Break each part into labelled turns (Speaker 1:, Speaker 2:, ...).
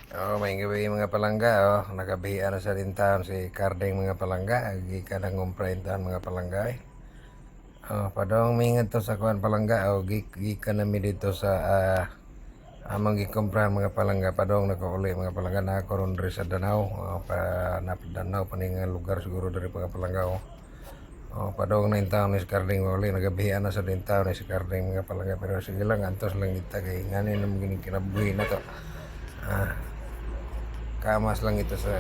Speaker 1: May gabi mga palangga, nagabihan na sa rintahan si Kardeng mga palangga, agi ka nang ngumpraintahan mga palangga padong mingat to sa kuan palangga, gi ka nami dito sa amang gikumprahan mga palangga, padong nakauli mga palangga na ako ron diri sa Danau, pa napadanaw pa ning lugar siguro diri mga palangga padong na intaon ni si Kardeng uli, nagabihan na sa rintahan ni si Kardeng mga palangga, pero sige lang, antos lang kita kay nganin naman kinabuhi na to. Kamas lang ito sa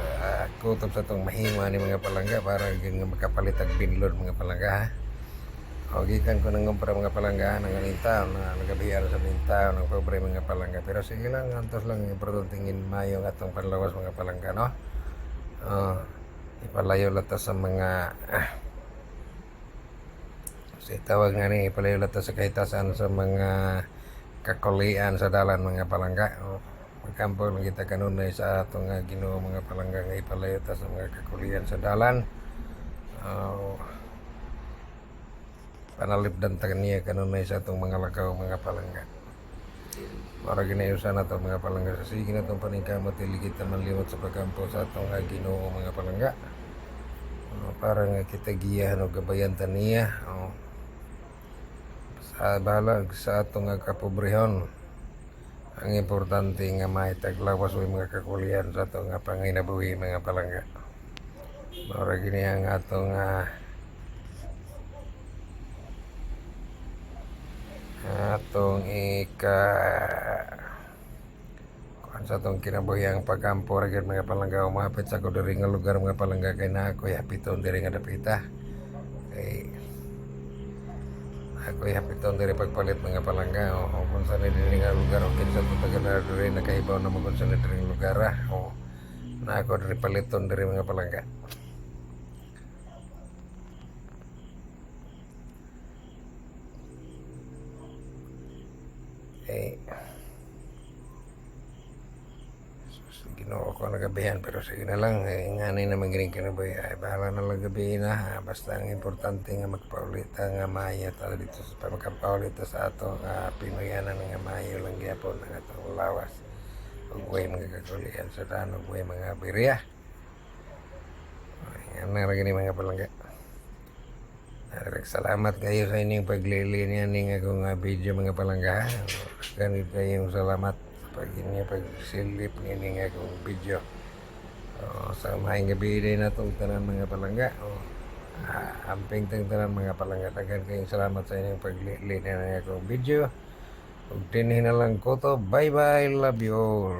Speaker 1: kutob sa itong mahima ni mga palangga para makapalitag binlod mga palangga gikan ko nang ngumpra mga palangga nang alintaw na nagabihan sa lintaw ng pobre mga palangga, pero sige lang, antos lang tingin mayo atong panlawas mga palangga no. Ipalayo lata sa mga tawag nga ni, ipalayo lata sa kahitasan sa mga kakulian sa dalan mga palangga magkampo lang kita kanunay sa atong Ginoo mga palangga nga ipalayo ta sa mga kakulian sa dalan panalipdan ta niya kanunay sa atong mga lakaw mga palangga para ginayusan na to mga palangga sa sige na itong paningkamot ili kita manlimot sa pagkampo sa atong Ginoo mga palangga para nga kita giyahan o gabayan ta niya sa balag sa atong kapobrehon. Ang importante nga maitaglawas o mga kakulian sa itong panginabuhi mga palangga. Mara gini ang atong kuan sa itong kinabuhi ang pagkampo rin mga palangga. Umapit sa ko diri nga lugar mga palangga kay na ako hapiton diri nga dapita. Ako'y hapiton diri pagpalit mga palangga kung saan diri nga lugar o kinsa to taga na diri nakahibaw na mo kung saan diri lugar na ako diri paliton diri mga palangga. Ginoo ko nagabihan, pero sige na lang ngani naman gining kinabuhi bahala na lang gabi na basta ang importante nga magpaulita nga maayo ta dito sa pagkapaulita sa ato Pinoyanan nga maayo lang gyapon ang atong lawas ug way mga kakulian sa danog way mga birya nga ra gini mga palangga. Salamat kayo sa inyong paglili niya ning akong video mga palangga. Ganito kayong salamat pag inyo pagsilip nining akong video. Sa maayong gabi din na itong tanan mga palangga. Amping tanan mga palangga. Tagan kayong salamat sa inyong paglili niya ng akong video. Ug dinhi na lang ko to. Bye bye. Love you all.